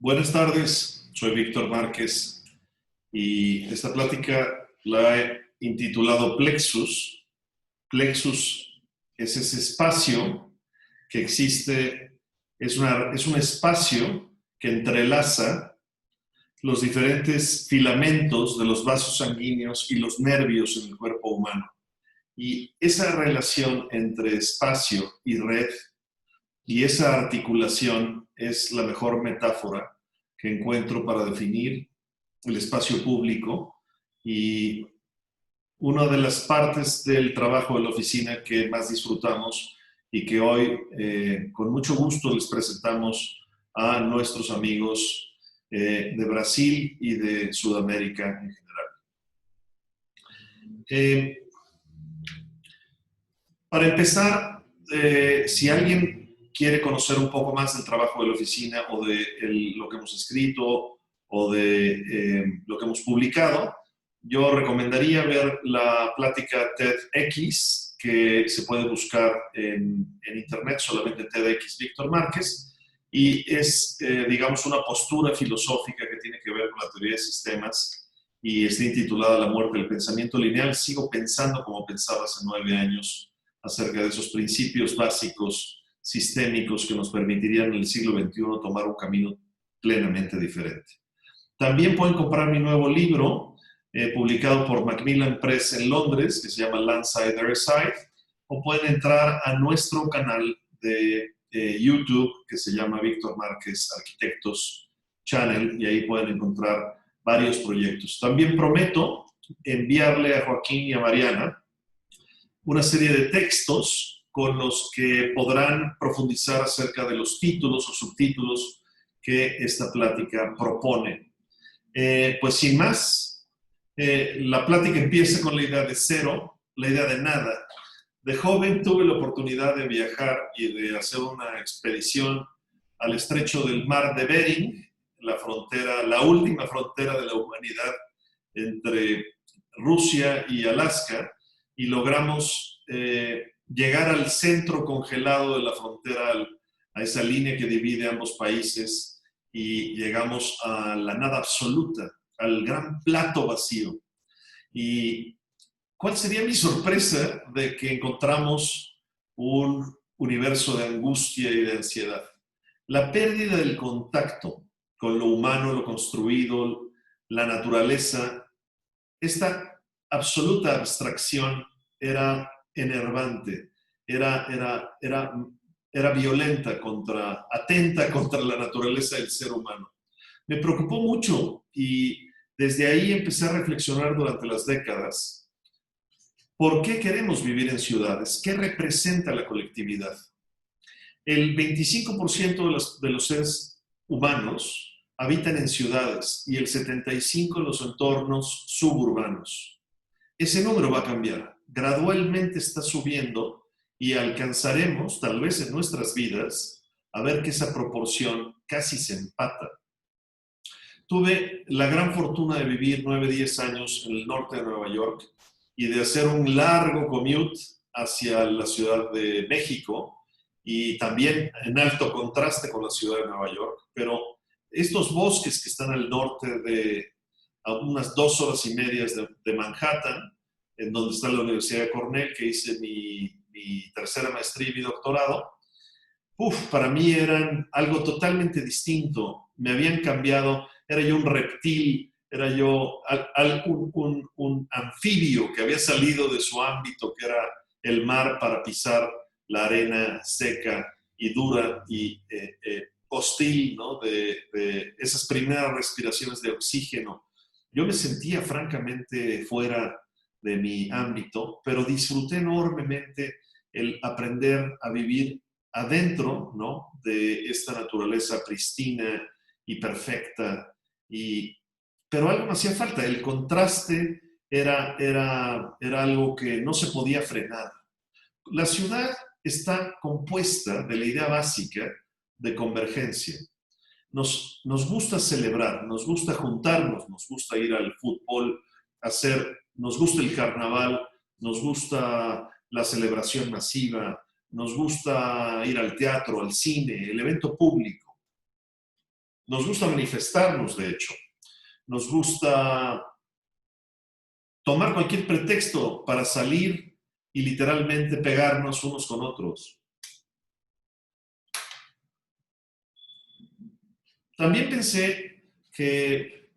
Buenas tardes, soy Víctor Márquez y esta plática la he intitulado Plexus. Plexus es ese espacio que existe, es un espacio que entrelaza los diferentes filamentos de los vasos sanguíneos y los nervios en el cuerpo humano. Y esa relación entre espacio y red y esa articulación es la mejor metáfora que encuentro para definir el espacio público y una de las partes del trabajo de la oficina que más disfrutamos y que hoy con mucho gusto les presentamos a nuestros amigos de Brasil y de Sudamérica en general. Para empezar, si alguien quiere conocer un poco más del trabajo de la oficina o de lo que hemos escrito o de lo que hemos publicado, yo recomendaría ver la plática TEDx, que se puede buscar en internet, solamente TEDx Víctor Márquez, y es, digamos, una postura filosófica que tiene que ver con la teoría de sistemas y está intitulada La muerte del pensamiento lineal. Sigo pensando como pensaba hace 9 años acerca de esos principios básicos sistémicos que nos permitirían en el siglo XXI tomar un camino plenamente diferente. También pueden comprar mi nuevo libro, publicado por Macmillan Press en Londres, que se llama Landside Airside, o pueden entrar a nuestro canal de YouTube, que se llama Víctor Márquez Arquitectos Channel, y ahí pueden encontrar varios proyectos. También prometo enviarle a Joaquín y a Mariana una serie de textos con los que podrán profundizar acerca de los títulos o subtítulos que esta plática propone. Pues sin más, la plática empieza con la idea de cero, la idea de nada. De joven tuve la oportunidad de viajar y de hacer una expedición al estrecho del mar de Bering, la última frontera de la humanidad entre Rusia y Alaska, y logramos llegar al centro congelado de la frontera, a esa línea que divide ambos países, y llegamos a la nada absoluta, al gran plato vacío. Y ¿cuál sería mi sorpresa de que encontramos un universo de angustia y de ansiedad? La pérdida del contacto con lo humano, lo construido, la naturaleza, esta absoluta abstracción era enervante, era violenta, atenta contra la naturaleza del ser humano. Me preocupó mucho y desde ahí empecé a reflexionar durante las décadas. ¿Por qué queremos vivir en ciudades? ¿Qué representa la colectividad? El 25% de los seres humanos habitan en ciudades y el 75% en los entornos suburbanos. Ese número va a cambiar. Gradualmente está subiendo y alcanzaremos, tal vez en nuestras vidas, a ver que esa proporción casi se empata. Tuve la gran fortuna de vivir 9-10 años en el norte de Nueva York y de hacer un largo commute hacia la Ciudad de México y también en alto contraste con la Ciudad de Nueva York. Pero estos bosques que están al norte a unas 2 horas y media de Manhattan, en donde está la Universidad de Cornell, que hice mi tercera maestría y mi doctorado, para mí eran algo totalmente distinto. Me habían cambiado, era yo un reptil, era yo un anfibio que había salido de su ámbito, que era el mar, para pisar la arena seca y dura y hostil, ¿no? de esas primeras respiraciones de oxígeno. Yo me sentía francamente fuera de mi ámbito, pero disfruté enormemente el aprender a vivir adentro, ¿no? de esta naturaleza pristina y perfecta. Pero algo me hacía falta. El contraste era algo que no se podía frenar. La ciudad está compuesta de la idea básica de convergencia. Nos gusta celebrar, nos gusta juntarnos, nos gusta ir al fútbol, nos gusta el carnaval, nos gusta la celebración masiva, nos gusta ir al teatro, al cine, el evento público. Nos gusta manifestarnos, de hecho. Nos gusta tomar cualquier pretexto para salir y literalmente pegarnos unos con otros. También pensé que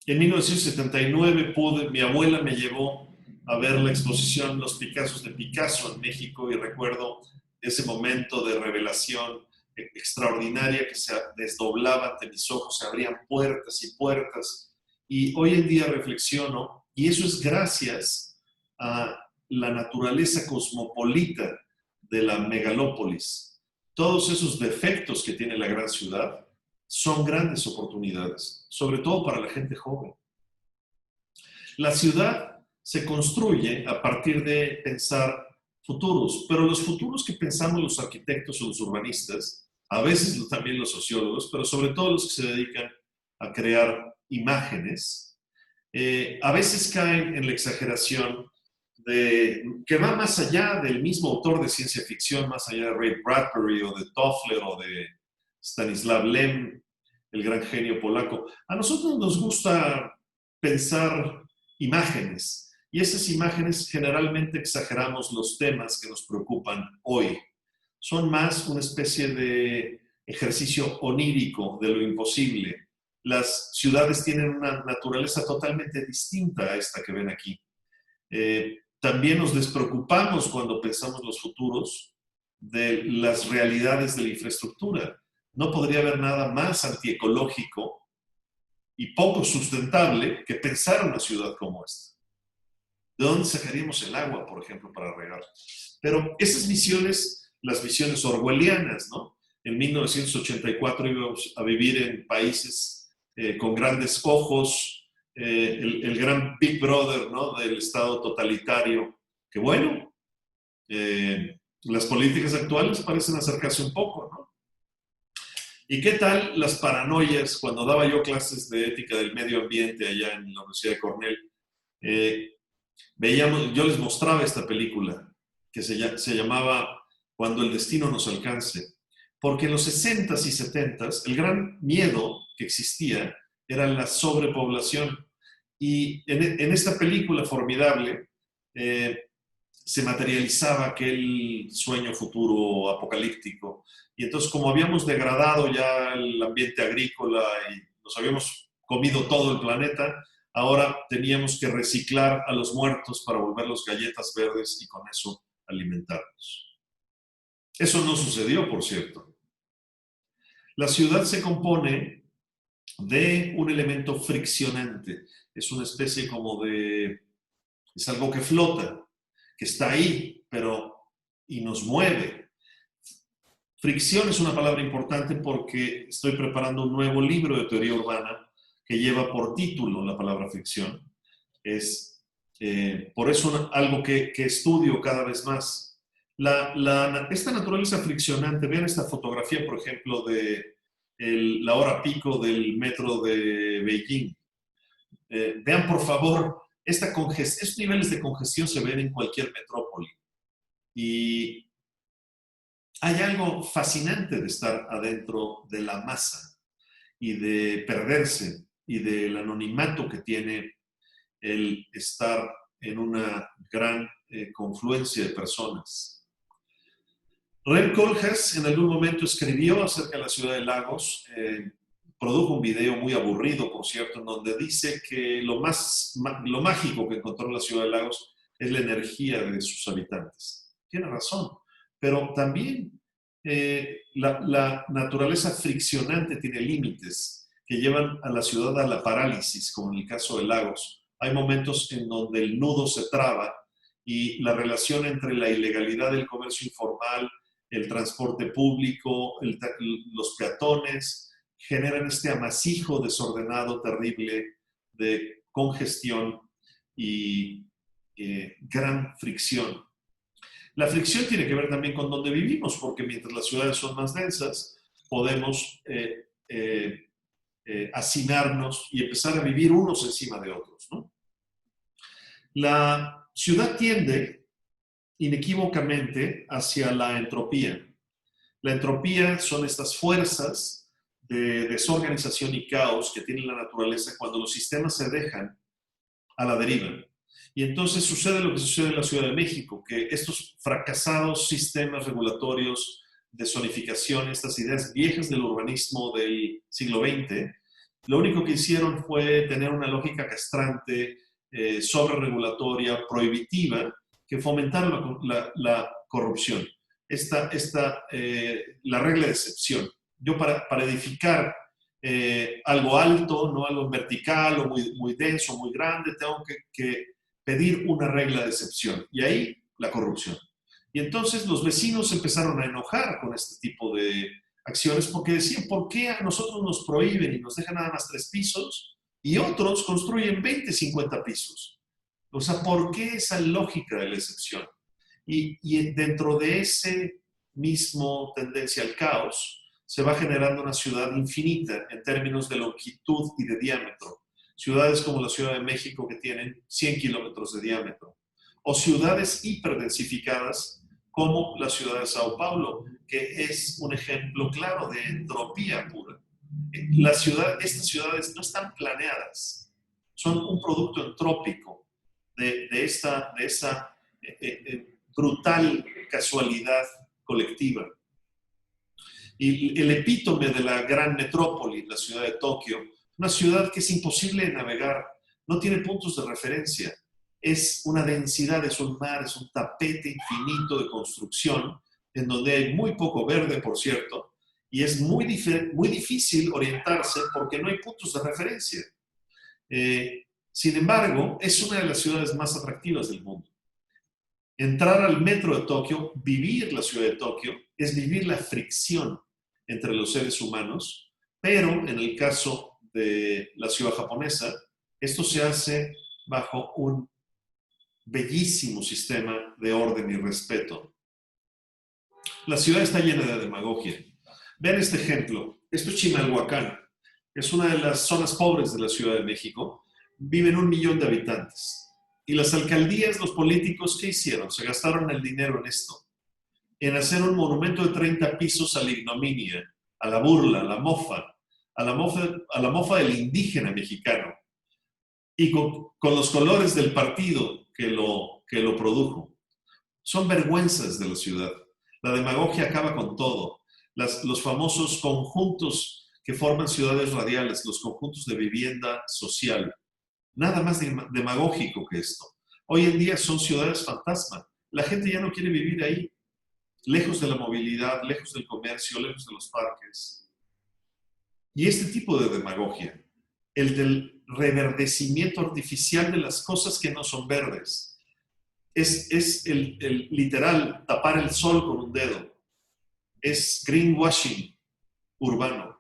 en 1979 mi abuela me llevó a ver la exposición Los Picassos de Picasso en México y recuerdo ese momento de revelación extraordinaria que se desdoblaba ante mis ojos, se abrían puertas y puertas. Y hoy en día reflexiono, y eso es gracias a la naturaleza cosmopolita de la megalópolis. Todos esos defectos que tiene la gran ciudad son grandes oportunidades, sobre todo para la gente joven. La ciudad se construye a partir de pensar futuros, pero los futuros que pensamos los arquitectos o los urbanistas, a veces también los sociólogos, pero sobre todo los que se dedican a crear imágenes, a veces caen en la exageración que va más allá del mismo autor de ciencia ficción, más allá de Ray Bradbury o de Toffler o de Stanislav Lem, el gran genio polaco. A nosotros nos gusta pensar imágenes y esas imágenes generalmente exageramos los temas que nos preocupan hoy. Son más una especie de ejercicio onírico de lo imposible. Las ciudades tienen una naturaleza totalmente distinta a esta que ven aquí. También nos despreocupamos cuando pensamos los futuros de las realidades de la infraestructura. No podría haber nada más antiecológico y poco sustentable que pensar una ciudad como esta. ¿De dónde sacaríamos el agua, por ejemplo, para regar? Pero esas visiones, las visiones orwellianas, ¿no? En 1984 íbamos a vivir en países con grandes ojos, el gran Big Brother, ¿no? Del Estado totalitario, que bueno, las políticas actuales parecen acercarse un poco, ¿no? ¿Y qué tal las paranoias cuando daba yo clases de ética del medio ambiente allá en la Universidad de Cornell? Yo les mostraba esta película que se llamaba Cuando el destino nos alcance, porque en los 60s y 70s el gran miedo que existía era la sobrepoblación y en esta película formidable se materializaba aquel sueño futuro apocalíptico. Y entonces, como habíamos degradado ya el ambiente agrícola y nos habíamos comido todo el planeta, ahora teníamos que reciclar a los muertos para volverlos galletas verdes y con eso alimentarnos. Eso no sucedió, por cierto. La ciudad se compone de un elemento friccionante. Es una especie como de... es algo que flota, que está ahí, y nos mueve. Fricción es una palabra importante porque estoy preparando un nuevo libro de teoría urbana que lleva por título la palabra fricción. Es por eso algo que estudio cada vez más. Esta naturaleza friccionante, vean esta fotografía, por ejemplo, de la hora pico del metro de Beijing. Vean, por favor, estos niveles de congestión se ven en cualquier metrópoli. Y hay algo fascinante de estar adentro de la masa y de perderse y del anonimato que tiene el estar en una gran confluencia de personas. Rem Koolhaas en algún momento escribió acerca de la ciudad de Lagos, produjo un video muy aburrido, por cierto, en donde dice que lo mágico que encontró la ciudad de Lagos es la energía de sus habitantes. Tiene razón, pero también la naturaleza friccionante tiene límites que llevan a la ciudad a la parálisis, como en el caso de Lagos. Hay momentos en donde el nudo se traba y la relación entre la ilegalidad del comercio informal, el transporte público, los peatones, generan este amasijo desordenado, terrible, de congestión y gran fricción. La fricción tiene que ver también con dónde vivimos, porque mientras las ciudades son más densas, podemos hacinarnos y empezar a vivir unos encima de otros, ¿no? La ciudad tiende inequívocamente hacia la entropía. La entropía son estas fuerzas de desorganización y caos que tiene la naturaleza cuando los sistemas se dejan a la deriva. Y entonces sucede lo que sucede en la Ciudad de México, que estos fracasados sistemas regulatorios de zonificación, estas ideas viejas del urbanismo del siglo XX, lo único que hicieron fue tener una lógica castrante, sobreregulatoria, prohibitiva, que fomentaron la corrupción. La regla de excepción. Yo para edificar algo alto, no algo vertical o muy denso, muy grande, tengo que pedir una regla de excepción. Y ahí la corrupción. Y entonces los vecinos empezaron a enojar con este tipo de acciones porque decían, ¿por qué a nosotros nos prohíben y nos dejan nada más 3 pisos y otros construyen 20, 50 pisos? O sea, ¿por qué esa lógica de la excepción? Y dentro de ese mismo tendencia al caos, se va generando una ciudad infinita en términos de longitud y de diámetro. Ciudades como la Ciudad de México que tienen 100 kilómetros de diámetro. O ciudades hiperdensificadas como la ciudad de Sao Paulo, que es un ejemplo claro de entropía pura. Estas ciudades no están planeadas, son un producto entrópico de esa brutal casualidad colectiva. Y el epítome de la gran metrópoli, la ciudad de Tokio, una ciudad que es imposible de navegar, no tiene puntos de referencia, es una densidad, es un mar, es un tapete infinito de construcción, en donde hay muy poco verde, por cierto, y es muy difícil orientarse porque no hay puntos de referencia. Sin embargo, es una de las ciudades más atractivas del mundo. Entrar al metro de Tokio, vivir la ciudad de Tokio, es vivir la fricción entre los seres humanos, pero en el caso de la ciudad japonesa, esto se hace bajo un bellísimo sistema de orden y respeto. La ciudad está llena de demagogia. Vean este ejemplo. Esto es Chimalhuacán. Es una de las zonas pobres de la Ciudad de México. Viven 1 millón de habitantes. Y las alcaldías, los políticos, ¿qué hicieron? Se gastaron el dinero en esto. En hacer un monumento de 30 pisos a la ignominia, a la burla, a la mofa, a la mofa del indígena mexicano. Y con los colores del partido que lo produjo. Son vergüenzas de la ciudad. La demagogia acaba con todo. Los famosos conjuntos que forman ciudades radiales, los conjuntos de vivienda social. Nada más demagógico que esto. Hoy en día son ciudades fantasma. La gente ya no quiere vivir ahí. Lejos de la movilidad, lejos del comercio, lejos de los parques. Y este tipo de demagogia, el del reverdecimiento artificial de las cosas que no son verdes, es el literal tapar el sol con un dedo. Es greenwashing urbano,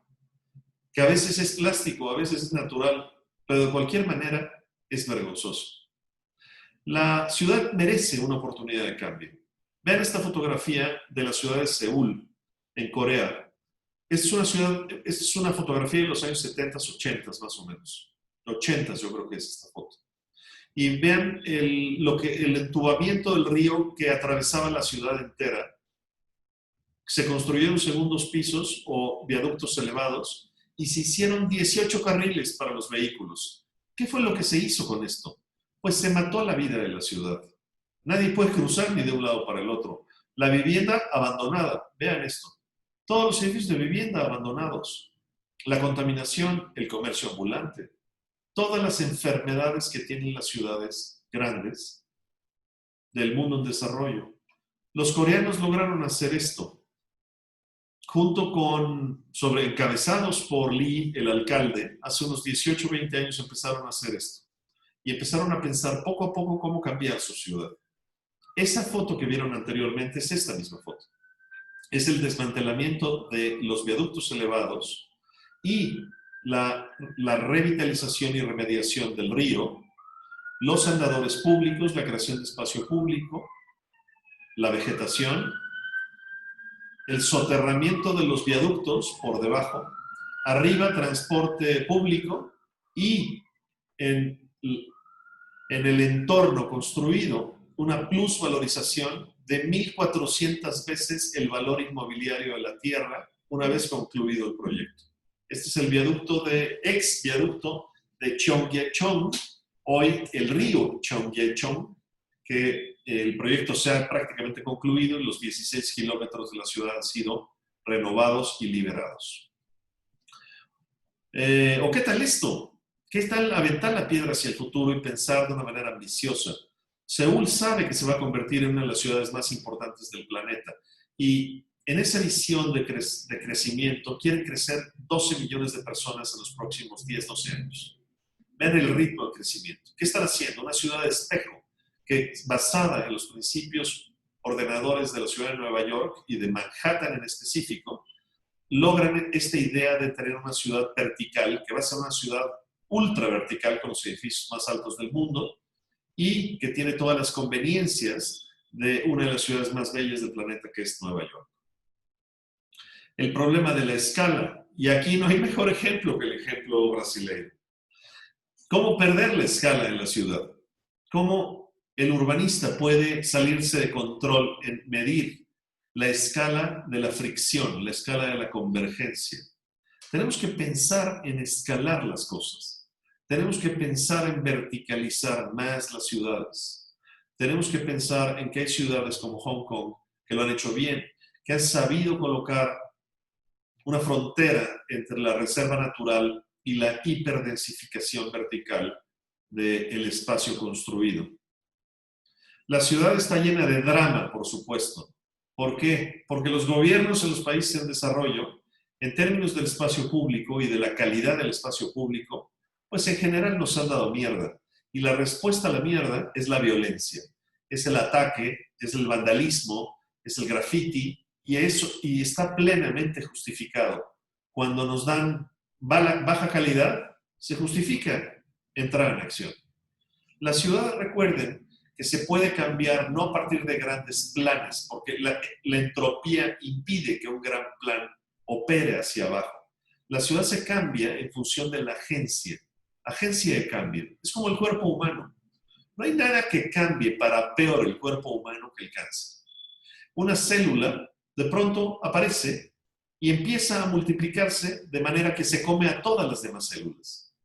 que a veces es plástico, a veces es natural, pero de cualquier manera es vergonzoso. La ciudad merece una oportunidad de cambio. Vean esta fotografía de la ciudad de Seúl, en Corea. Esta es una fotografía de los años 70, 80 más o menos. 80 yo creo que es esta foto. Y vean el entubamiento del río que atravesaba la ciudad entera. Se construyeron segundos pisos o viaductos elevados y se hicieron 18 carriles para los vehículos. ¿Qué fue lo que se hizo con esto? Pues se mató la vida de la ciudad. Nadie puede cruzar ni de un lado para el otro. La vivienda abandonada. Vean esto. Todos los edificios de vivienda abandonados. La contaminación, el comercio ambulante. Todas las enfermedades que tienen las ciudades grandes del mundo en desarrollo. Los coreanos lograron hacer esto. Encabezados por Lee, el alcalde, hace unos 18 o 20 años empezaron a hacer esto. Y empezaron a pensar poco a poco cómo cambiar su ciudad. Esa foto que vieron anteriormente es esta misma foto. Es el desmantelamiento de los viaductos elevados y la revitalización y remediación del río, los andadores públicos, la creación de espacio público, la vegetación, el soterramiento de los viaductos por debajo, arriba transporte público y en el entorno construido una plusvalorización de 1,400 veces el valor inmobiliario de la tierra una vez concluido el proyecto. Este es el ex viaducto de Cheonggyecheon, hoy el río Cheonggyecheon, que el proyecto se ha prácticamente concluido y los 16 kilómetros de la ciudad han sido renovados y liberados. ¿O qué tal esto? ¿Qué tal aventar la piedra hacia el futuro y pensar de una manera ambiciosa? Seúl sabe que se va a convertir en una de las ciudades más importantes del planeta y en esa visión de crecimiento quieren crecer 12 millones de personas en los próximos 10, 12 años. Vean el ritmo de crecimiento. ¿Qué están haciendo? Una ciudad de espejo que es basada en los principios ordenadores de la ciudad de Nueva York y de Manhattan en específico, logran esta idea de tener una ciudad vertical, que va a ser una ciudad ultra vertical con los edificios más altos del mundo y que tiene todas las conveniencias de una de las ciudades más bellas del planeta, que es Nueva York. El problema de la escala, y aquí no hay mejor ejemplo que el ejemplo brasileño. ¿Cómo perder la escala en la ciudad? ¿Cómo el urbanista puede salirse de control en medir la escala de la fricción, la escala de la convergencia? Tenemos que pensar en escalar las cosas. Tenemos que pensar en verticalizar más las ciudades. Tenemos que pensar en que hay ciudades como Hong Kong que lo han hecho bien, que han sabido colocar una frontera entre la reserva natural y la hiperdensificación vertical del espacio construido. La ciudad está llena de drama, por supuesto. ¿Por qué? Porque los gobiernos en los países en desarrollo, en términos del espacio público y de la calidad del espacio público, pues en general nos han dado mierda. Y la respuesta a la mierda es la violencia. Es el ataque, es el vandalismo, es el graffiti, y está plenamente justificado. Cuando nos dan baja calidad, se justifica entrar en acción. La ciudad, recuerden, que se puede cambiar no a partir de grandes planes, porque la entropía impide que un gran plan opere hacia abajo. La ciudad se cambia en función de la agencia de cambio. Es como el cuerpo humano. No hay nada que cambie para peor el cuerpo humano que el cáncer. Una célula de pronto aparece y empieza a multiplicarse de manera que se come a todas las demás células.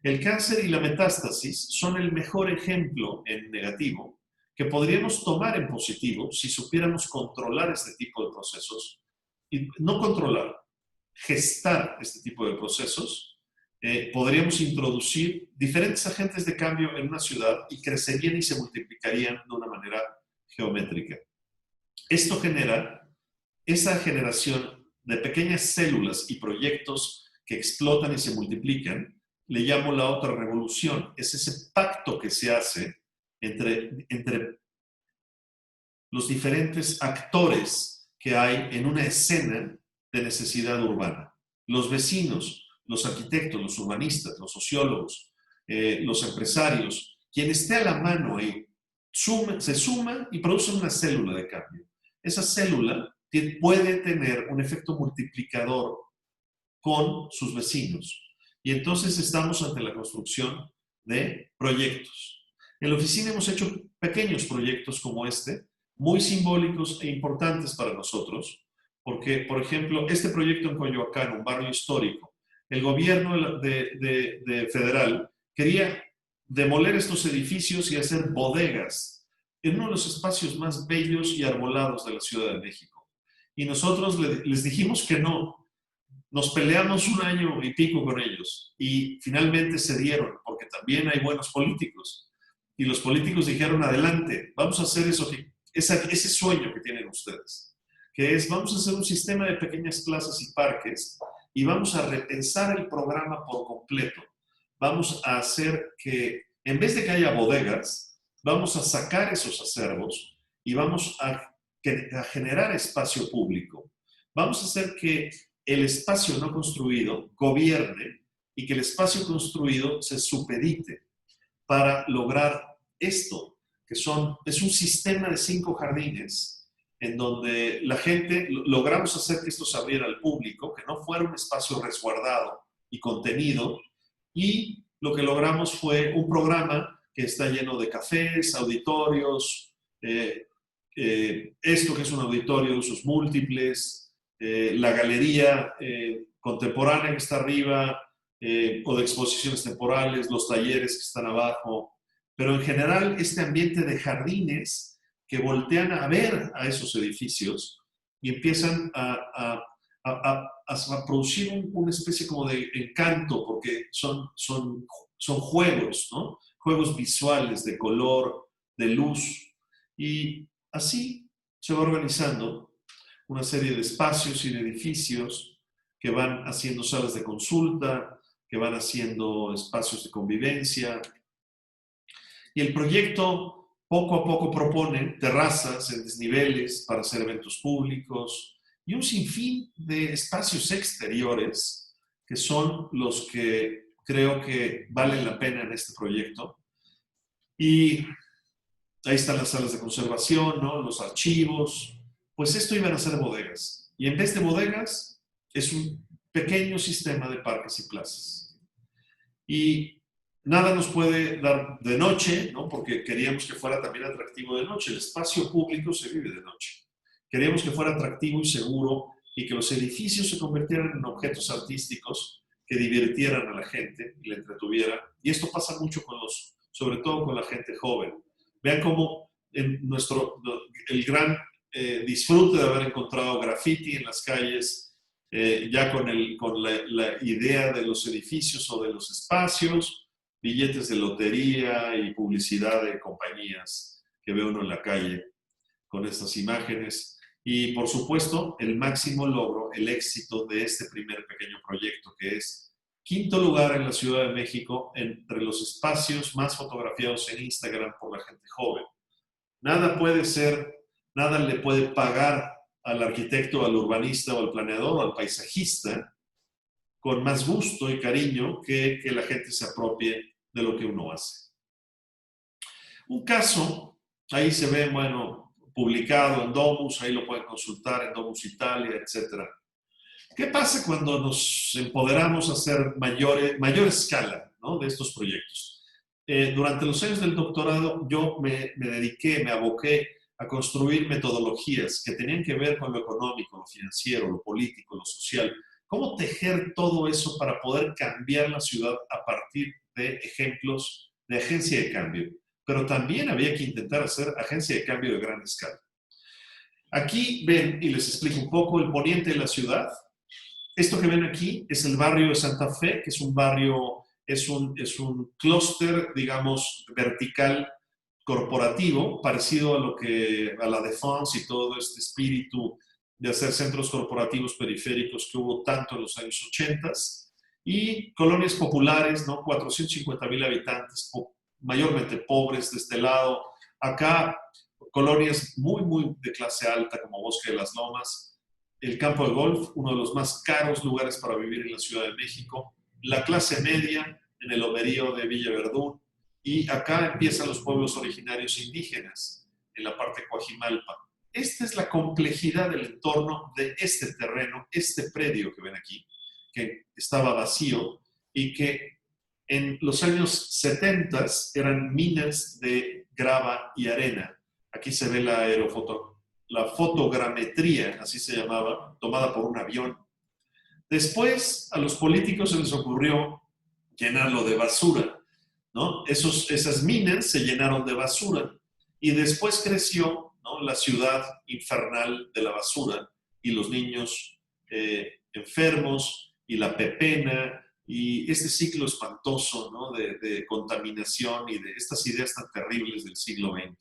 El cáncer y la metástasis son el mejor ejemplo en negativo que podríamos tomar en positivo si supiéramos controlar este tipo de procesos. Y no controlar, gestar este tipo de procesos, podríamos introducir diferentes agentes de cambio en una ciudad y crecerían y se multiplicarían de una manera geométrica. Esto genera esa generación de pequeñas células y proyectos que explotan y se multiplican. Le llamo la otra revolución. Es ese pacto que se hace entre los diferentes actores que hay en una escena de necesidad urbana. Los vecinos, los arquitectos, los urbanistas, los sociólogos, los empresarios, quien esté a la mano ahí, se suman y producen una célula de cambio. Esa célula puede tener un efecto multiplicador con sus vecinos. Y entonces estamos ante la construcción de proyectos. En la oficina hemos hecho pequeños proyectos como este, muy simbólicos e importantes para nosotros, porque, por ejemplo, este proyecto en Coyoacán, un barrio histórico, el gobierno federal quería demoler estos edificios y hacer bodegas en uno de los espacios más bellos y arbolados de la Ciudad de México. Y nosotros les dijimos que no. Nos peleamos un año y pico con ellos y finalmente cedieron, porque también hay buenos políticos. Y los políticos dijeron, adelante, vamos a hacer ese sueño que tienen ustedes, que es, vamos a hacer un sistema de pequeñas plazas y parques y vamos a repensar el programa por completo. Vamos a hacer que, en vez de que haya bodegas, vamos a sacar esos acervos y vamos a generar espacio público. Vamos a hacer que el espacio no construido gobierne y que el espacio construido se supedite para lograr esto, que es un sistema de 5 jardines en donde la gente, logramos hacer que esto se abriera al público, que no fuera un espacio resguardado y contenido, y lo que logramos fue un programa que está lleno de cafés, auditorios, esto que es un auditorio de usos múltiples, la galería contemporánea que está arriba, o de exposiciones temporales, los talleres que están abajo, pero en general este ambiente de jardines que voltean a ver a esos edificios y empiezan a producir una especie como de encanto, porque son juegos, ¿no? Juegos visuales de color, de luz, y así se va organizando una serie de espacios y de edificios que van haciendo salas de consulta, que van haciendo espacios de convivencia. Y el proyecto poco a poco propone terrazas en desniveles para hacer eventos públicos y un sinfín de espacios exteriores que son los que creo que valen la pena en este proyecto. Y ahí están las salas de conservación, ¿no? Los archivos. Pues esto iban a ser bodegas. Y en vez de bodegas, es un pequeño sistema de parques y plazas. Y nada nos puede dar de noche, ¿no? Porque queríamos que fuera también atractivo de noche. El espacio público se vive de noche. Queríamos que fuera atractivo y seguro y que los edificios se convirtieran en objetos artísticos que divirtieran a la gente y la entretuvieran. Y esto pasa mucho sobre todo con la gente joven. Vean cómo el gran disfrute de haber encontrado graffiti en las calles, ya con la idea de los edificios o de los espacios, billetes de lotería y publicidad de compañías que ve uno en la calle con estas imágenes. Y por supuesto, el máximo logro, el éxito de este primer pequeño proyecto, que es quinto lugar en la Ciudad de México entre los espacios más fotografiados en Instagram por la gente joven. Nada le puede pagar al arquitecto, al urbanista o al planeador o al paisajista con más gusto y cariño que la gente se apropie de lo que uno hace. Un caso, ahí se ve, bueno, publicado en Domus, ahí lo pueden consultar en Domus Italia, etc. ¿Qué pasa cuando nos empoderamos a hacer mayor escala, ¿no?, de estos proyectos? Durante los años del doctorado yo me aboqué a construir metodologías que tenían que ver con lo económico, lo financiero, lo político, lo social. ¿Cómo tejer todo eso para poder cambiar la ciudad a partir de ejemplos de agencia de cambio? Pero también había que intentar hacer agencia de cambio de gran escala. Aquí ven, y les explico un poco, el poniente de la ciudad. Esto que ven aquí es el barrio de Santa Fe, que es un barrio, es un clúster, digamos, vertical corporativo, parecido a la Défense y todo este espíritu de hacer centros corporativos periféricos que hubo tanto en los años 80, y colonias populares, ¿no? 450,000 habitantes, mayormente pobres de este lado. Acá, colonias muy, muy de clase alta, como Bosque de las Lomas, el campo de golf, uno de los más caros lugares para vivir en la Ciudad de México, la clase media en el Lomerío de Villa Verdún, y acá empiezan los pueblos originarios indígenas, en la parte de Coajimalpa. Esta es la complejidad del entorno de este terreno, este predio que ven aquí, que estaba vacío y que en los años 70 eran minas de grava y arena. Aquí se ve la fotogrametría, así se llamaba, tomada por un avión. Después a los políticos se les ocurrió llenarlo de basura, ¿no? Esas minas se llenaron de basura y después creció, ¿no?, la ciudad infernal de la basura y los niños enfermos y la pepena y este ciclo espantoso, ¿no?, de contaminación y de estas ideas tan terribles del siglo XX.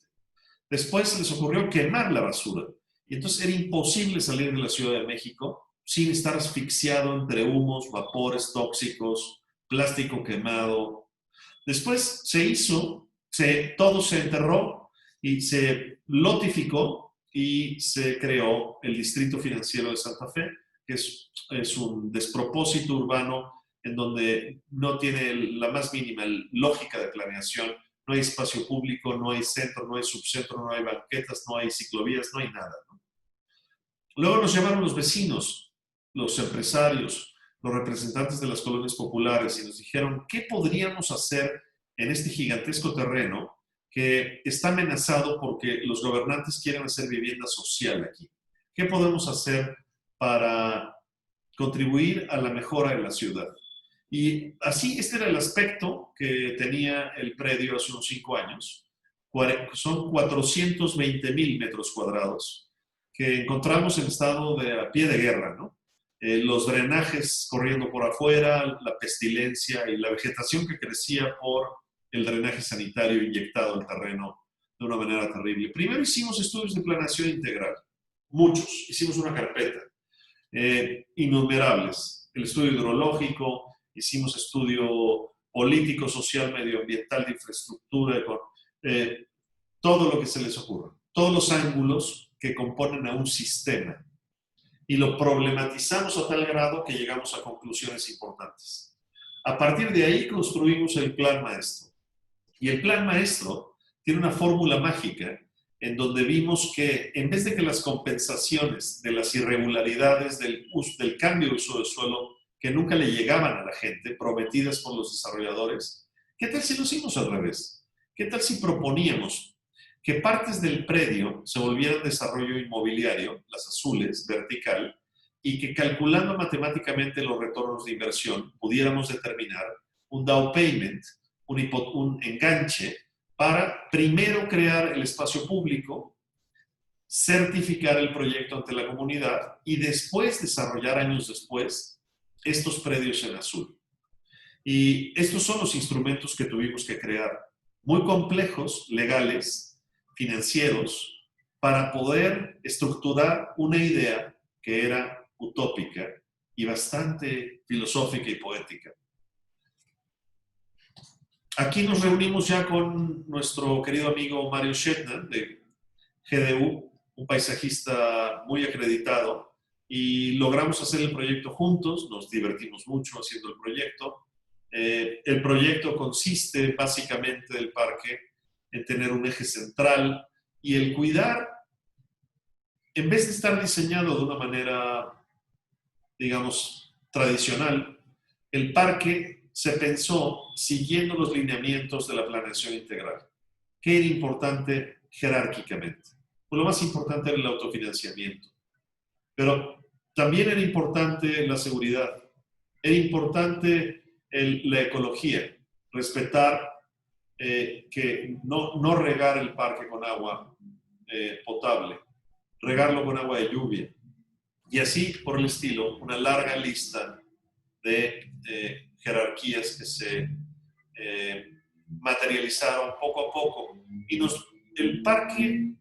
Después se les ocurrió quemar la basura y entonces era imposible salir de la Ciudad de México sin estar asfixiado entre humos, vapores tóxicos, plástico quemado. Después todo se enterró y se lotificó y se creó el Distrito Financiero de Santa Fe, que es un despropósito urbano en donde no tiene la más mínima lógica de planeación. No hay espacio público, no hay centro, no hay subcentro, no hay banquetas, no hay ciclovías, no hay nada, ¿no? Luego nos llamaron los vecinos, los empresarios, los representantes de las colonias populares y nos dijeron, ¿qué podríamos hacer en este gigantesco terreno que está amenazado porque los gobernantes quieren hacer vivienda social aquí? ¿Qué podemos hacer para contribuir a la mejora de la ciudad. Y así, este era el aspecto que tenía el predio hace unos 5 años. Son 420,000 metros cuadrados que encontramos en estado de a pie de guerra, ¿no? Los drenajes corriendo por afuera, la pestilencia y la vegetación que crecía por el drenaje sanitario inyectado al terreno de una manera terrible. Primero hicimos estudios de planeación integral, muchos, hicimos una carpeta, innumerables. El estudio hidrológico, hicimos estudio político, social, medioambiental, de infraestructura, todo lo que se les ocurra, todos los ángulos que componen a un sistema. Y lo problematizamos a tal grado que llegamos a conclusiones importantes. A partir de ahí construimos el plan maestro. Y el plan maestro tiene una fórmula mágica en donde vimos que en vez de que las compensaciones de las irregularidades del cambio de uso de suelo que nunca le llegaban a la gente, prometidas por los desarrolladores, ¿qué tal si lo hicimos al revés? ¿Qué tal si proponíamos que partes del predio se volvieran desarrollo inmobiliario, las azules, vertical, y que calculando matemáticamente los retornos de inversión pudiéramos determinar un down payment, un enganche, para primero crear el espacio público, certificar el proyecto ante la comunidad y después desarrollar años después estos predios en azul. Y estos son los instrumentos que tuvimos que crear, muy complejos, legales, financieros, para poder estructurar una idea que era utópica y bastante filosófica y poética. Aquí nos reunimos ya con nuestro querido amigo Mario Shetner de GDU, un paisajista muy acreditado, y logramos hacer el proyecto juntos, nos divertimos mucho haciendo el proyecto. El proyecto consiste básicamente del parque en tener un eje central y el cuidar, en vez de estar diseñado de una manera, digamos, tradicional, el parque se pensó siguiendo los lineamientos de la planeación integral. ¿Qué era importante jerárquicamente? Pues lo más importante era el autofinanciamiento, pero también era importante la seguridad, era importante la ecología, respetar que no regar el parque con agua potable, regarlo con agua de lluvia. Y así, por el estilo, una larga lista de jerarquías que se materializaron poco a poco. Y el parque,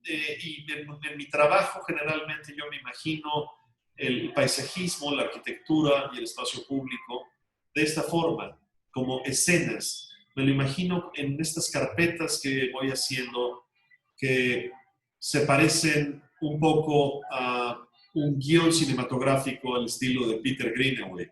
y en mi trabajo generalmente yo me imagino el paisajismo, la arquitectura y el espacio público de esta forma, como escenas. Me lo imagino en estas carpetas que voy haciendo que se parecen un poco a un guión cinematográfico al estilo de Peter Greenaway.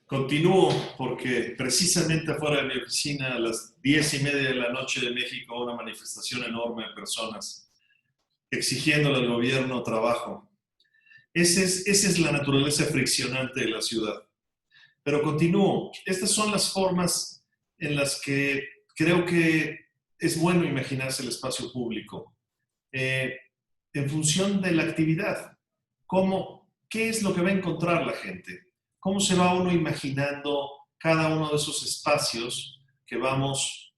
Continúo porque precisamente afuera de mi oficina a las 10:30 de la noche de México una manifestación enorme de personas exigiéndole al gobierno trabajo. Esa es la naturaleza friccionante de la ciudad. Pero continúo. Estas son las formas en las que creo que es bueno imaginarse el espacio público. En función de la actividad. ¿Qué es lo que va a encontrar la gente? ¿Cómo se va uno imaginando cada uno de esos espacios que vamos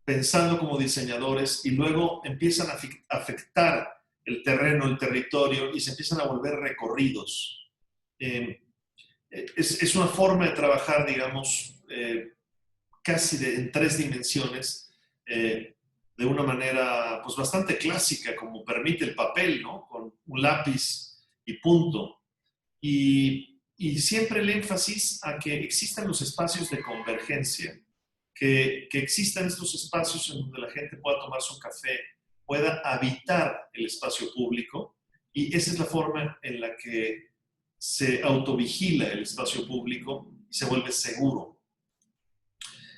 pensando como diseñadores y luego empiezan a afectar el terreno, el territorio y se empiezan a volver recorridos? Es una forma de trabajar, digamos, casi en 3 dimensiones, de una manera pues bastante clásica, como permite el papel, ¿no? Con un lápiz y punto. Y siempre el énfasis a que existan los espacios de convergencia, que existan estos espacios en donde la gente pueda tomarse un café, pueda habitar el espacio público, y esa es la forma en la que se autovigila el espacio público y se vuelve seguro.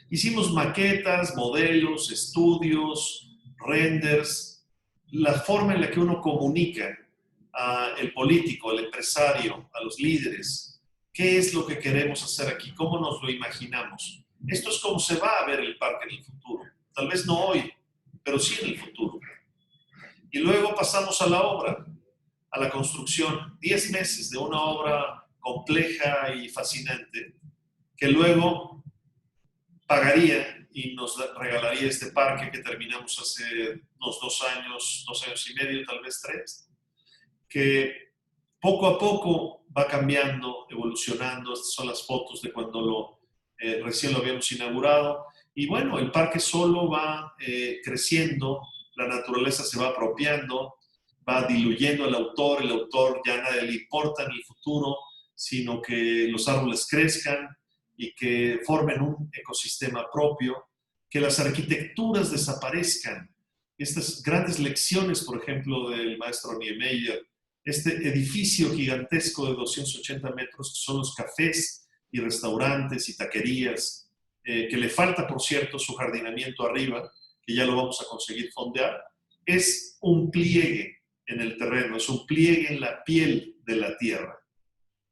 Hicimos maquetas, modelos, estudios, renders, la forma en la que uno comunica al político, al empresario, a los líderes, qué es lo que queremos hacer aquí, cómo nos lo imaginamos. Esto es cómo se va a ver el parque en el futuro. Tal vez no hoy, pero sí en el futuro. Y luego pasamos a la obra, a la construcción. 10 meses de una obra compleja y fascinante, que luego pagaría y nos regalaría este parque que terminamos hace unos 2 años y medio, tal vez 3, que poco a poco va cambiando, evolucionando. Estas son las fotos de cuando recién lo habíamos inaugurado. Y bueno, el parque solo va creciendo, la naturaleza se va apropiando, va diluyendo al autor, el autor ya nadie le importa en el futuro, sino que los árboles crezcan y que formen un ecosistema propio, que las arquitecturas desaparezcan. Estas grandes lecciones, por ejemplo, del maestro Niemeyer, este edificio gigantesco de 280 metros, que son los cafés y restaurantes y taquerías, que le falta, por cierto, su jardinamiento arriba, que ya lo vamos a conseguir fondear, es un pliegue en el terreno, es un pliegue en la piel de la tierra.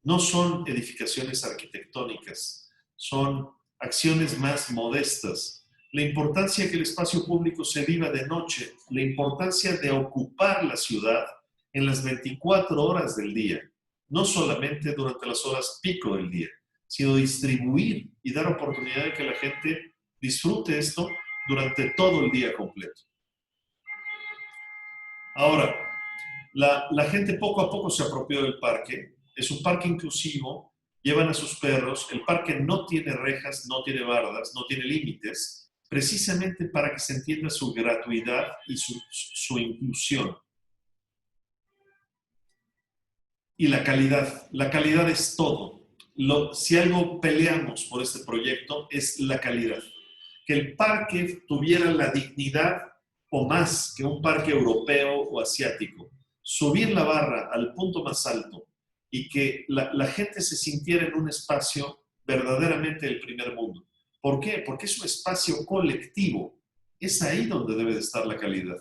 No son edificaciones arquitectónicas, son acciones más modestas. La importancia que el espacio público se viva de noche, la importancia de ocupar la ciudad en las 24 horas del día, no solamente durante las horas pico del día, sino distribuir y dar oportunidad de que la gente disfrute esto durante todo el día completo. Ahora, la gente poco a poco se apropió del parque. Es un parque inclusivo, llevan a sus perros. El parque no tiene rejas, no tiene bardas, no tiene límites, precisamente para que se entienda su gratuidad y su inclusión. Y la calidad. La calidad es todo. Si algo peleamos por este proyecto es la calidad. Que el parque tuviera la dignidad o más que un parque europeo o asiático. Subir la barra al punto más alto y que la gente se sintiera en un espacio verdaderamente del primer mundo. ¿Por qué? Porque es un espacio colectivo. Es ahí donde debe de estar la calidad.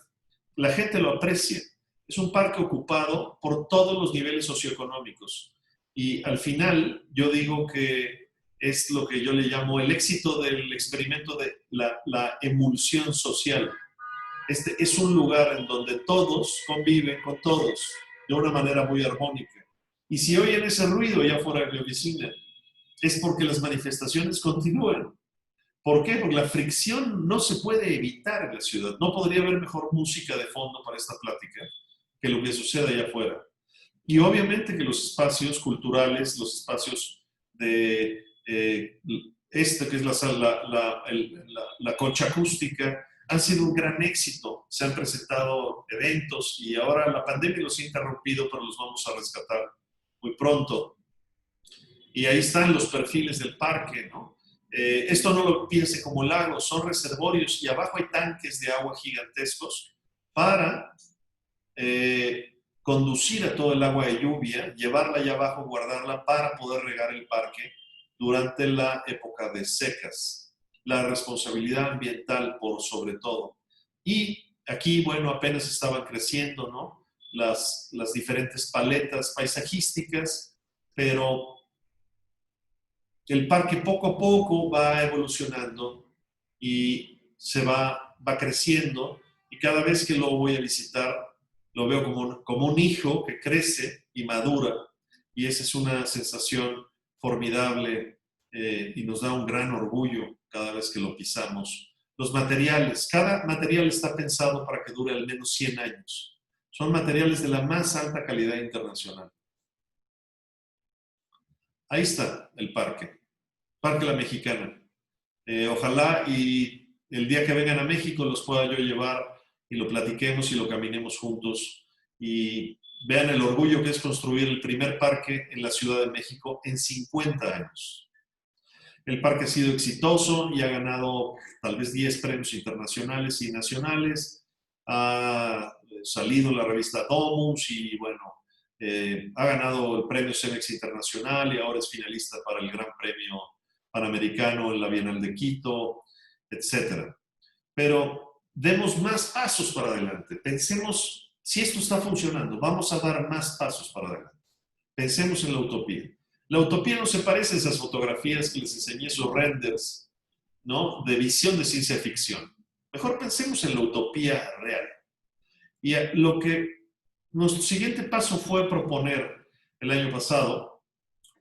La gente lo aprecia. Es un parque ocupado por todos los niveles socioeconómicos. Y al final yo digo que es lo que yo le llamo el éxito del experimento de la emulsión social. Este es un lugar en donde todos conviven con todos de una manera muy armónica. Y si oyen ese ruido allá fuera de mi oficina, es porque las manifestaciones continúan. ¿Por qué? Porque la fricción no se puede evitar en la ciudad. No podría haber mejor música de fondo para esta plática que lo que sucede allá afuera. Y obviamente que los espacios culturales, los espacios de que es la concha acústica, han sido un gran éxito. Se han presentado eventos y ahora la pandemia los ha interrumpido, pero los vamos a rescatar muy pronto. Y ahí están los perfiles del parque, ¿no? Esto no lo piense como lagos, son reservorios y abajo hay tanques de agua gigantescos para conducir a todo el agua de lluvia, llevarla allá abajo, guardarla para poder regar el parque durante la época de secas. La responsabilidad ambiental por sobre todo. Y aquí, bueno, apenas estaban creciendo, ¿no? Las diferentes paletas paisajísticas, pero el parque poco a poco va evolucionando y va creciendo, y cada vez que lo voy a visitar lo veo como un hijo que crece y madura, y esa es una sensación formidable y nos da un gran orgullo cada vez que lo pisamos. Los materiales, cada material está pensado para que dure al menos 100 años. Son materiales de la más alta calidad internacional. Ahí está el parque. Parque La Mexicana. Ojalá y el día que vengan a México los pueda yo llevar y lo platiquemos y lo caminemos juntos y vean el orgullo que es construir el primer parque en la Ciudad de México en 50 años. El parque ha sido exitoso y ha ganado tal vez 10 premios internacionales y nacionales. Ha salido en la revista Domus y bueno, ha ganado el premio Cemex Internacional y ahora es finalista para el Gran Premio Panamericano en la Bienal de Quito. etcétera. Pero demos más pasos para adelante. Pensemos, si esto está funcionando, vamos a dar más pasos para adelante. Pensemos en la utopía. La utopía no se parece a esas fotografías que les enseñé, esos renders, ¿no? De visión de ciencia ficción. Mejor pensemos en la utopía real. Y lo que nuestro siguiente paso fue proponer el año pasado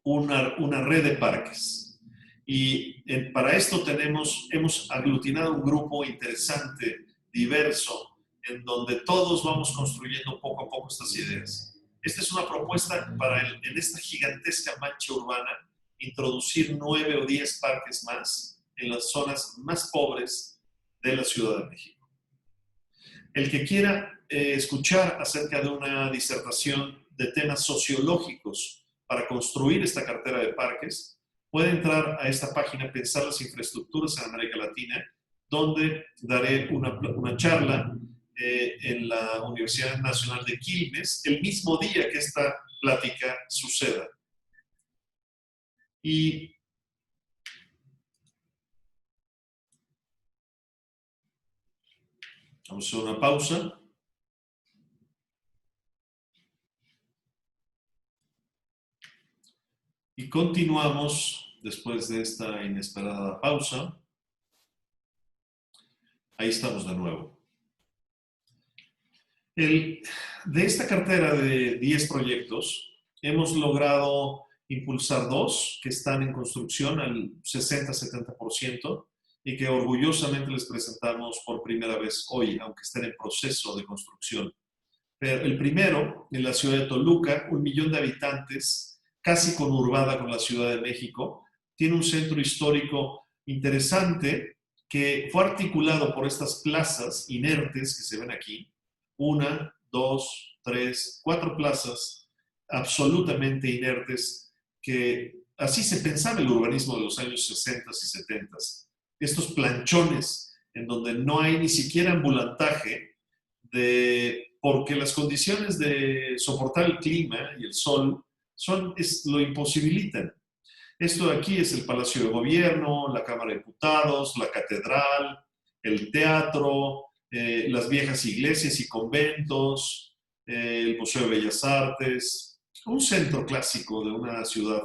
una red de parques. Y para esto hemos aglutinado un grupo interesante, diverso, en donde todos vamos construyendo poco a poco estas ideas. Esta es una propuesta para en esta gigantesca mancha urbana introducir 9 o 10 parques más en las zonas más pobres de la Ciudad de México. El que quiera escuchar acerca de una disertación de temas sociológicos para construir esta cartera de parques, puede entrar a esta página Pensar las infraestructuras en América Latina, donde daré una charla en la Universidad Nacional de Quilmes el mismo día que esta plática suceda. Y vamos a hacer una pausa. Y continuamos después de esta inesperada pausa. Ahí estamos de nuevo. De esta cartera de 10 proyectos, hemos logrado impulsar 2 que están en construcción al 60-70% y que orgullosamente les presentamos por primera vez hoy, aunque estén en proceso de construcción. Pero el primero, en la ciudad de Toluca, 1 millón de habitantes, casi conurbada con la Ciudad de México, tiene un centro histórico interesante que fue articulado por estas plazas inertes que se ven aquí, 1, 2, 3, 4 plazas absolutamente inertes, que así se pensaba el urbanismo de los años 60 y 70. Estos planchones en donde no hay ni siquiera ambulantaje, porque las condiciones de soportar el clima y el sol lo imposibilitan. Esto de aquí es el Palacio de Gobierno, la Cámara de Diputados, la Catedral, el teatro, las viejas iglesias y conventos, el Museo de Bellas Artes, un centro clásico de una ciudad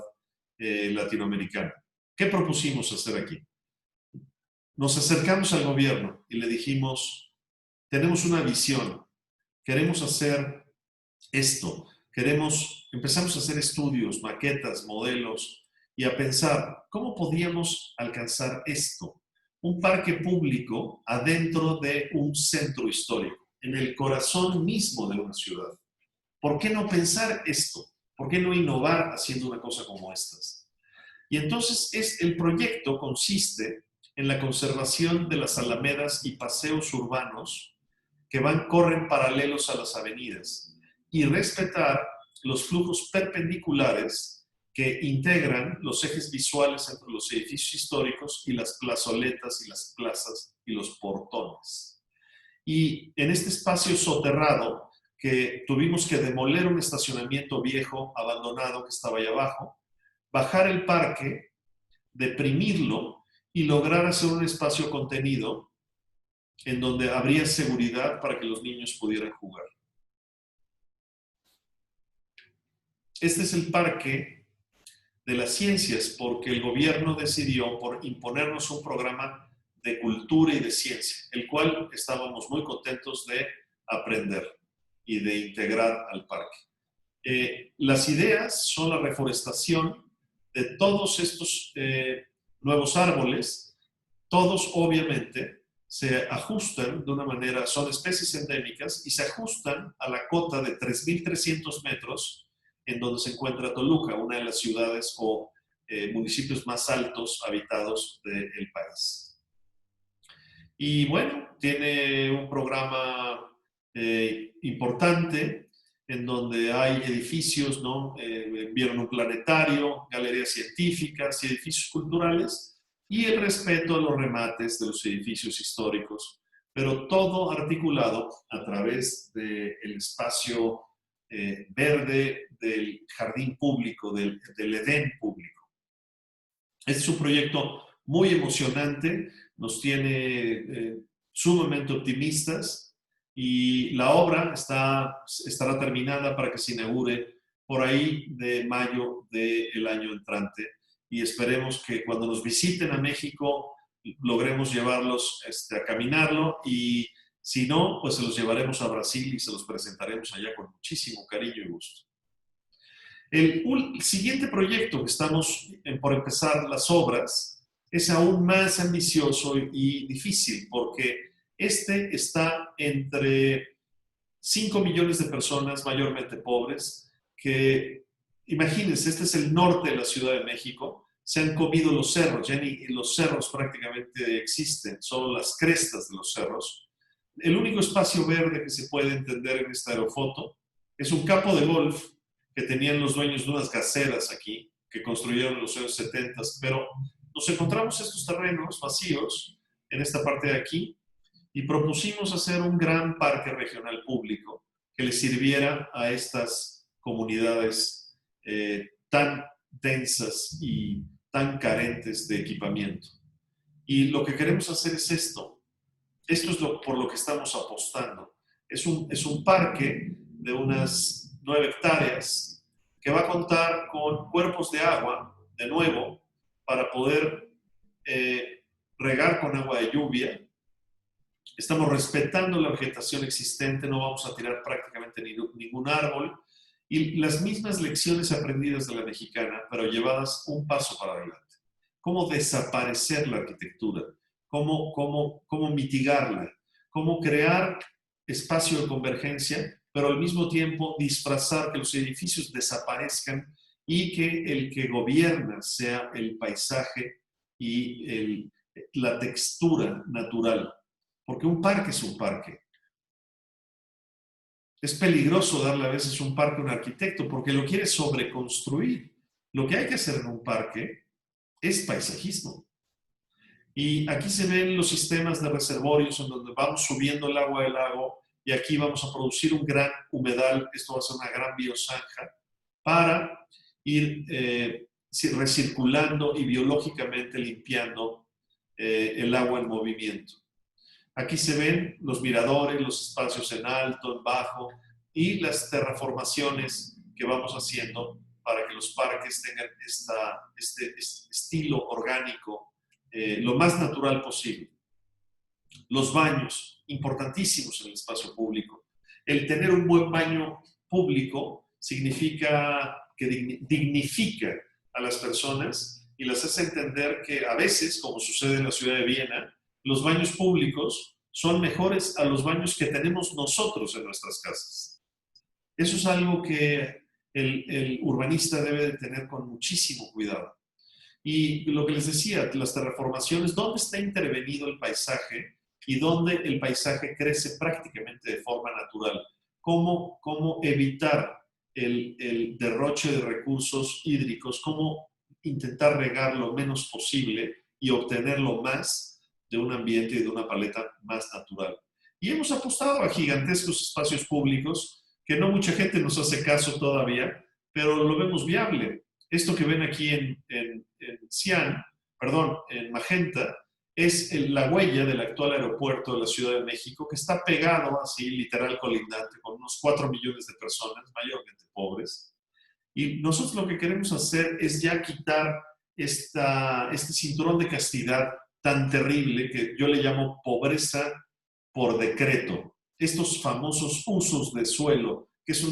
latinoamericana. ¿Qué propusimos hacer aquí? Nos acercamos al gobierno y le dijimos, tenemos una visión, queremos hacer esto, empezamos a hacer estudios, maquetas, modelos y a pensar, ¿cómo podríamos alcanzar esto? Un parque público adentro de un centro histórico, en el corazón mismo de una ciudad. ¿Por qué no pensar esto? ¿Por qué no innovar haciendo una cosa como estas? Y entonces el proyecto consiste en la conservación de las alamedas y paseos urbanos que corren paralelos a las avenidas y respetar los flujos perpendiculares que integran los ejes visuales entre los edificios históricos y las plazoletas y las plazas y los portones. Y en este espacio soterrado, que tuvimos que demoler un estacionamiento viejo, abandonado, que estaba ahí abajo, bajar el parque, deprimirlo y lograr hacer un espacio contenido en donde habría seguridad para que los niños pudieran jugar. Este es el Parque de las Ciencias porque el gobierno decidió por imponernos un programa de cultura y de ciencia, el cual estábamos muy contentos de aprender y de integrar al parque. Las ideas son la reforestación de todos estos nuevos árboles, todos obviamente se ajustan de una manera, son especies endémicas y se ajustan a la cota de 3.300 metros en donde se encuentra Toluca, una de las ciudades o municipios más altos habitados del país. Y bueno, tiene un programa importante en donde hay edificios, ¿no? Vieron un planetario, galerías científicas y edificios culturales y el respeto a los remates de los edificios históricos, pero todo articulado a través del espacio verde del jardín público, del Edén público. Este es un proyecto muy emocionante, nos tiene sumamente optimistas y la obra estará terminada para que se inaugure por ahí de mayo del año entrante y esperemos que cuando nos visiten a México logremos llevarlos a caminarlo y si no, pues se los llevaremos a Brasil y se los presentaremos allá con muchísimo cariño y gusto. El siguiente proyecto que estamos por empezar las obras es aún más ambicioso y difícil porque este está entre 5 millones de personas mayormente pobres que, imagínense, este es el norte de la Ciudad de México, se han comido los cerros, ya ni los cerros prácticamente existen, solo las crestas de los cerros. El único espacio verde que se puede entender en esta aerofoto es un campo de golf que tenían los dueños de unas gaceras aquí, que construyeron en los años 70, pero nos encontramos estos terrenos vacíos en esta parte de aquí y propusimos hacer un gran parque regional público que le sirviera a estas comunidades tan densas y tan carentes de equipamiento. Y lo que queremos hacer es esto. Esto es por lo que estamos apostando. Es un parque de unas 9 hectáreas que va a contar con cuerpos de agua, de nuevo, para poder regar con agua de lluvia. Estamos respetando la vegetación existente, no vamos a tirar prácticamente ningún árbol y las mismas lecciones aprendidas de la mexicana, pero llevadas un paso para adelante. Cómo desaparecer la arquitectura, cómo mitigarla, cómo crear espacio de convergencia, pero al mismo tiempo disfrazar que los edificios desaparezcan y que el que gobierna sea el paisaje y la textura natural. Porque un parque es un parque. Es peligroso darle a veces un parque a un arquitecto porque lo quiere sobreconstruir. Lo que hay que hacer en un parque es paisajismo. Y aquí se ven los sistemas de reservorios en donde vamos subiendo el agua del lago y aquí vamos a producir un gran humedal. Esto va a ser una gran biozanja para ir recirculando y biológicamente limpiando el agua en movimiento. Aquí se ven los miradores, los espacios en alto, en bajo y las terraformaciones que vamos haciendo para que los parques tengan este estilo orgánico lo más natural posible. Los baños, importantísimos en el espacio público. El tener un buen baño público significa que dignifica a las personas y las hace entender que a veces, como sucede en la ciudad de Viena, los baños públicos son mejores a los baños que tenemos nosotros en nuestras casas. Eso es algo que el urbanista debe de tener con muchísimo cuidado. Y lo que les decía, las terraformaciones, ¿dónde está intervenido el paisaje y dónde el paisaje crece prácticamente de forma natural? ¿Cómo evitar el derroche de recursos hídricos? ¿Cómo intentar regar lo menos posible y obtener lo más de un ambiente y de una paleta más natural? Y hemos apostado a gigantescos espacios públicos que no mucha gente nos hace caso todavía, pero lo vemos viable. Esto que ven aquí en Magenta, es la huella del actual aeropuerto de la Ciudad de México, que está pegado así, literal colindante, con unos 4 millones de personas, mayormente pobres. Y nosotros lo que queremos hacer es ya quitar este cinturón de castidad tan terrible que yo le llamo pobreza por decreto. Estos famosos usos de suelo, que es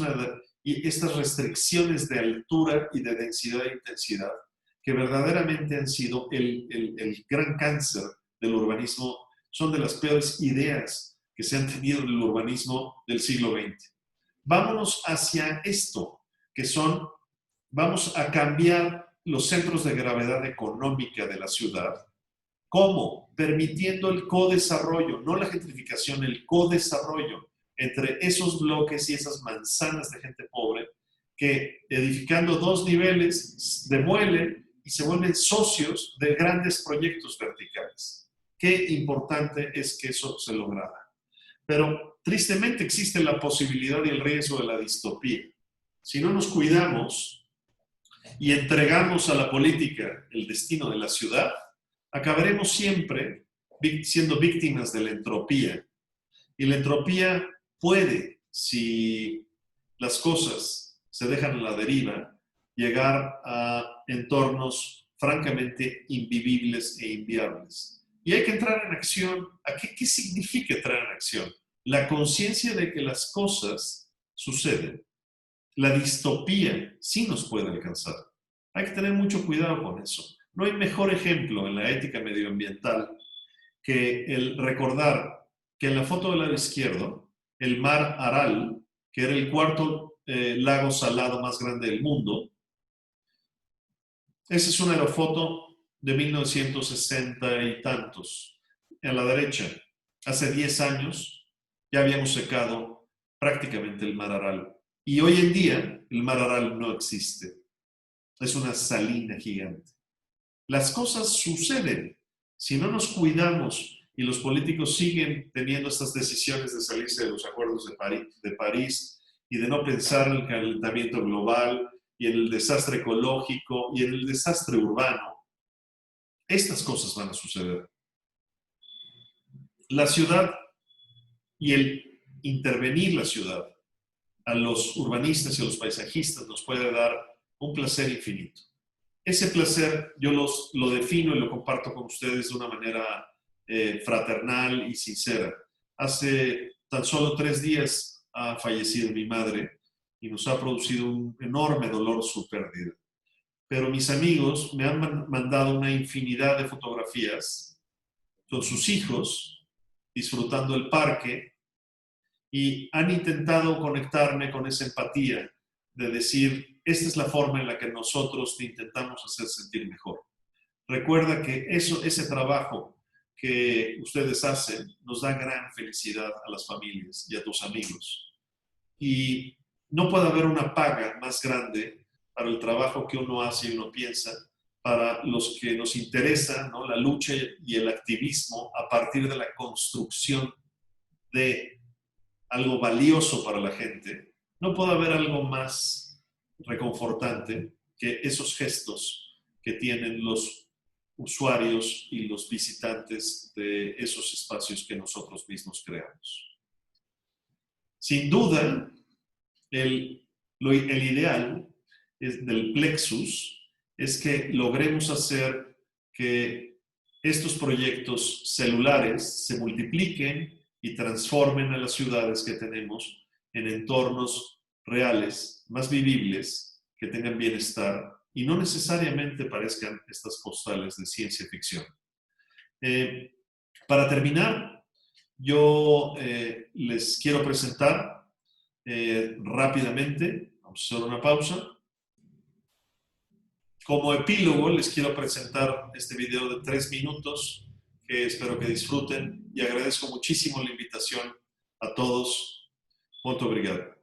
y estas restricciones de altura y de densidad e intensidad, que verdaderamente han sido el gran cáncer del urbanismo, son de las peores ideas que se han tenido en el urbanismo del siglo XX. Vámonos hacia esto, vamos a cambiar los centros de gravedad económica de la ciudad. ¿Cómo? Permitiendo el codesarrollo, no la gentrificación, el codesarrollo entre esos bloques y esas manzanas de gente pobre que edificando 2 niveles demuelen y se vuelven socios de grandes proyectos verticales. Qué importante es que eso se lograra. Pero tristemente existe la posibilidad y el riesgo de la distopía. Si no nos cuidamos y entregamos a la política el destino de la ciudad, acabaremos siempre siendo víctimas de la entropía. Y la entropía puede, si las cosas se dejan a la deriva, llegar a entornos francamente invivibles e inviables. Y hay que entrar en acción. ¿Qué significa entrar en acción? La conciencia de que las cosas suceden. La distopía sí nos puede alcanzar. Hay que tener mucho cuidado con eso. No hay mejor ejemplo en la ética medioambiental que el recordar que en la foto del lado izquierdo, el mar Aral, que era el cuarto lago salado más grande del mundo, esa es una aerofoto de 1960 y tantos. A la derecha, hace 10 años ya habíamos secado prácticamente el mar Aral. Y hoy en día el mar Aral no existe. Es una salina gigante. Las cosas suceden. Si no nos cuidamos y los políticos siguen teniendo estas decisiones de salirse de los acuerdos de París y de no pensar en el calentamiento global y en el desastre ecológico y en el desastre urbano, estas cosas van a suceder. La ciudad y el intervenir la ciudad a los urbanistas y a los paisajistas nos puede dar un placer infinito. Ese placer yo lo defino y lo comparto con ustedes de una manera fraternal y sincera. Hace tan solo 3 días ha fallecido mi madre y nos ha producido un enorme dolor su pérdida. Pero mis amigos me han mandado una infinidad de fotografías con sus hijos disfrutando el parque y han intentado conectarme con esa empatía de decir, esta es la forma en la que nosotros te intentamos hacer sentir mejor. Recuerda que ese trabajo que ustedes hacen nos da gran felicidad a las familias y a tus amigos. Y no puede haber una paga más grande para el trabajo que uno hace y uno piensa, para los que nos interesa, ¿no?, la lucha y el activismo a partir de la construcción de algo valioso para la gente. No puede haber algo más reconfortante que esos gestos que tienen los usuarios y los visitantes de esos espacios que nosotros mismos creamos. Sin duda, el ideal del Plexus es que logremos hacer que estos proyectos celulares se multipliquen y transformen a las ciudades que tenemos en entornos reales, más vivibles, que tengan bienestar y no necesariamente parezcan estas postales de ciencia ficción. Para terminar, yo les quiero presentar rápidamente, vamos a hacer una pausa. Como epílogo, les quiero presentar este video de 3 minutos que espero que disfruten y agradezco muchísimo la invitación a todos. Muito obrigado.